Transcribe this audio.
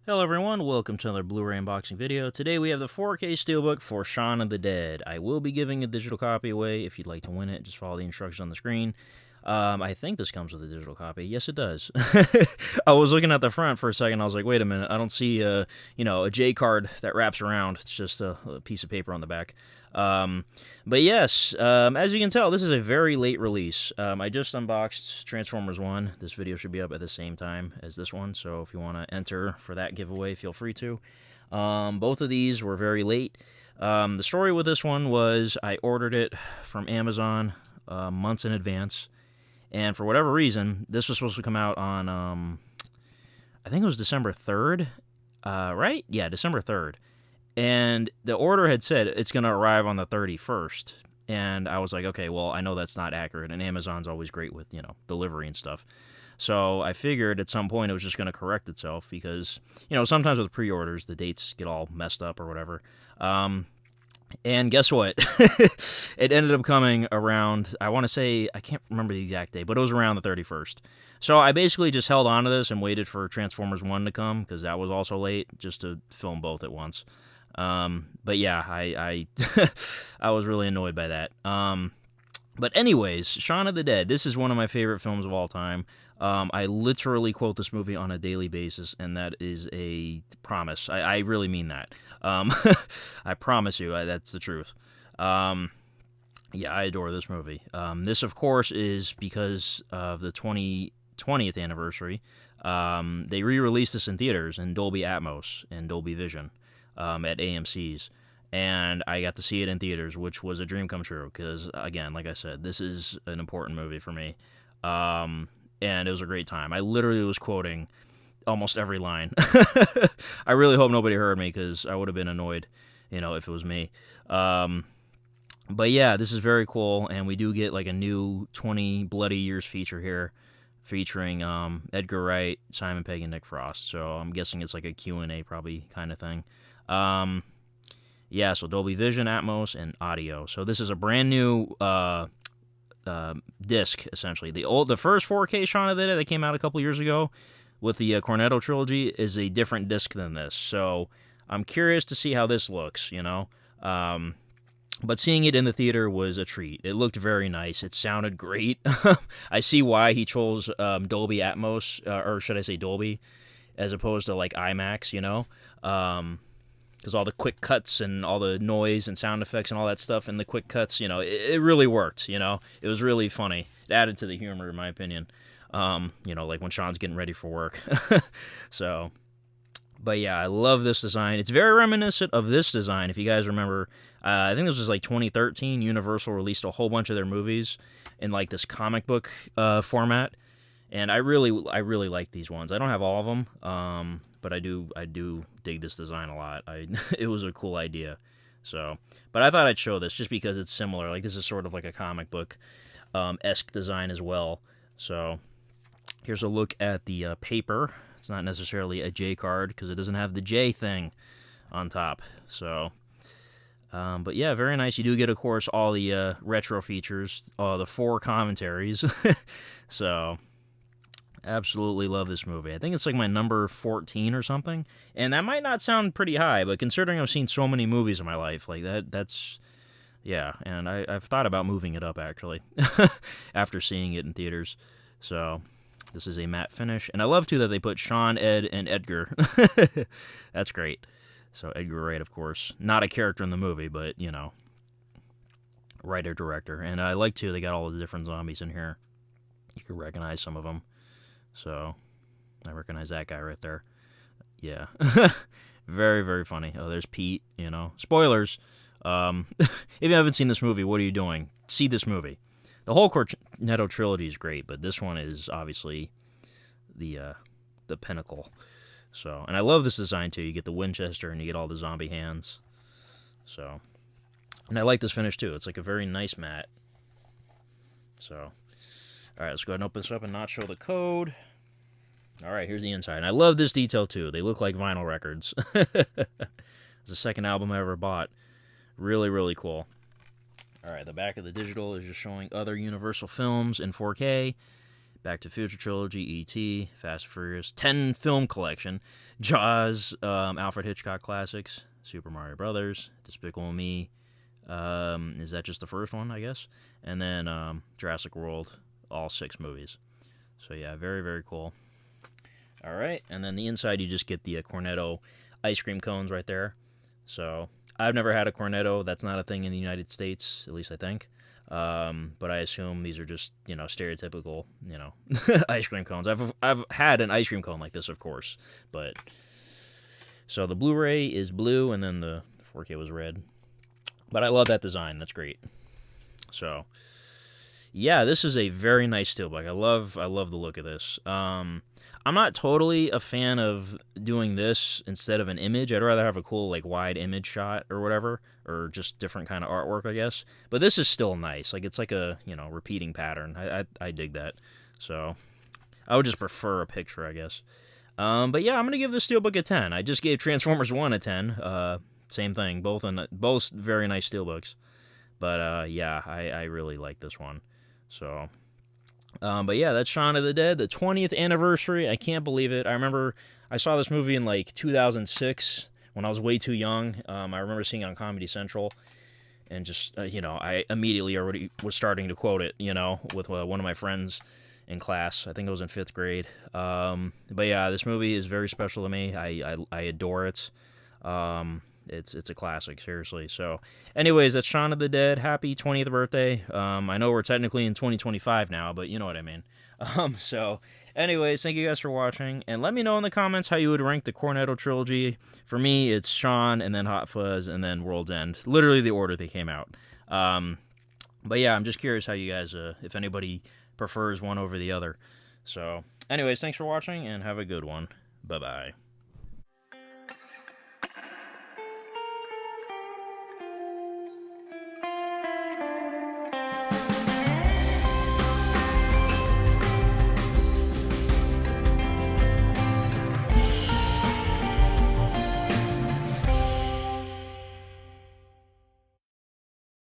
Hello everyone, welcome to another Blu-ray unboxing video. Today we have the 4K Steelbook for Shaun of the Dead. I will be giving a digital copy away. If you'd like to win it, just follow the instructions on the screen. I think this comes with a digital copy. Yes, it does. I was looking at the front for a second. I was like, wait a minute. I don't see a J card that wraps around. It's just a piece of paper on the back. But yes, as you can tell, this is a very late release. I just unboxed Transformers 1. This video should be up at the same time as this one, so if you want to enter for that giveaway, feel free to. Both of these were very late. The story with this one was I ordered it from Amazon months in advance, and for whatever reason, this was supposed to come out on, I think it was December 3rd, right? Yeah, December 3rd. And the order had said it's going to arrive on the 31st. And I was like, okay, well, I know that's not accurate. And Amazon's always great with, delivery and stuff. So I figured at some point it was just going to correct itself because, sometimes with pre-orders, the dates get all messed up or whatever. And guess what? It ended up coming around, I want to say, I can't remember the exact date, but it was around the 31st. So I basically just held on to this and waited for Transformers 1 to come because that was also late, just to film both at once. But yeah, I I was really annoyed by that. But anyways, Shaun of the Dead. This is one of my favorite films of all time. I literally quote this movie on a daily basis, and that is a promise. I really mean that. I promise you, that's the truth. Yeah, I adore this movie. This, of course, is because of the 20th anniversary. They re-released this in theaters in Dolby Atmos and Dolby Vision. At AMC's, and I got to see it in theaters, which was a dream come true, because, again, like I said, this is an important movie for me, and it was a great time. I literally was quoting almost every line. I really hope nobody heard me, because I would have been annoyed, if it was me. But yeah, this is very cool, and we do get, like, a new 20 Bloody Years feature here, featuring Edgar Wright, Simon Pegg, and Nick Frost, so I'm guessing it's like a Q&A probably kind of thing. Yeah, so Dolby Vision, Atmos, and audio. So this is a brand new disc, essentially. The first 4K Shaun of the Dead that came out a couple years ago with the Cornetto trilogy is a different disc than this. So I'm curious to see how this looks, But seeing it in the theater was a treat. It looked very nice. It sounded great. I see why he chose Dolby Atmos, or should I say Dolby, as opposed to like IMAX, because all the quick cuts and all the noise and sound effects and all that stuff and the quick cuts, it really worked, It was really funny. It added to the humor, in my opinion, like when Shaun's getting ready for work. So, but yeah, I love this design. It's very reminiscent of this design, if you guys remember. I think this was like 2013. Universal released a whole bunch of their movies in like this comic book format, and I really like these ones. I don't have all of them, but I do dig this design a lot. It was a cool idea. So, but I thought I'd show this just because it's similar. Like this is sort of like a comic book esque design as well. So, here's a look at the paper. It's not necessarily a J card because it doesn't have the J thing on top. So, but yeah, very nice. You do get, of course, all the retro features, the 4 commentaries. So, absolutely love this movie. I think it's like my number 14 or something. And that might not sound pretty high, but considering I've seen so many movies in my life, like that's, yeah. And I've thought about moving it up, actually, after seeing it in theaters. So, this is a matte finish. And I love, too, that they put Shaun, Ed, and Edgar. That's great. So, Edgar Wright, of course. Not a character in the movie, but, writer, director. And I like, too, they got all the different zombies in here. You can recognize some of them. So, I recognize that guy right there. Yeah. Very, very funny. Oh, there's Pete, Spoilers. If you haven't seen this movie, what are you doing? See this movie. The whole Cornetto trilogy is great, but this one is obviously the pinnacle. So, and I love this design, too. You get the Winchester, and you get all the zombie hands. So, and I like this finish, too. It's like a very nice matte. So, all right, let's go ahead and open this up and not show the code. All right, here's the inside. And I love this detail, too. They look like vinyl records. It's the second album I ever bought. Really, really cool. All right, the back of the digital is just showing other Universal films in 4K. Back to the Future trilogy, E.T., Fast and Furious, 10 film collection, Jaws, Alfred Hitchcock classics, Super Mario Brothers, Despicable Me. Is that just the first one, I guess? And then Jurassic World, all 6 movies. So yeah, very, very cool. All right, and then the inside, you just get the Cornetto ice cream cones right there. So I've never had a Cornetto. That's not a thing in the United States, at least I think. But I assume these are just, stereotypical, ice cream cones. I've had an ice cream cone like this, of course. But so the Blu-ray is blue, and then the 4K was red. But I love that design. That's great. So yeah, this is a very nice steelbook. I love the look of this. I'm not totally a fan of doing this instead of an image. I'd rather have a cool, wide image shot or whatever, or just different kind of artwork, I guess. But this is still nice. It's like a, repeating pattern. I dig that. So I would just prefer a picture, I guess. But yeah, I'm going to give this steelbook a 10. I just gave Transformers 1 a 10. Same thing. Both very nice steelbooks. But yeah, I really like this one. So... but yeah, that's Shaun of the Dead, the 20th anniversary. I can't believe it. I remember I saw this movie in 2006 when I was way too young. I remember seeing it on Comedy Central, and just I immediately already was starting to quote it, with one of my friends in class. I think it was in 5th grade. But yeah, this movie is very special to me. I adore it. It's a classic, seriously. So, anyways, that's Shaun of the Dead. Happy 20th birthday. I know we're technically in 2025 now, but you know what I mean. So, anyways, thank you guys for watching, and let me know in the comments how you would rank the Cornetto trilogy. For me, it's Shaun, and then Hot Fuzz, and then World's End. Literally the order they came out. But yeah, I'm just curious how you guys, if anybody prefers one over the other. So, anyways, thanks for watching, and have a good one. Bye-bye.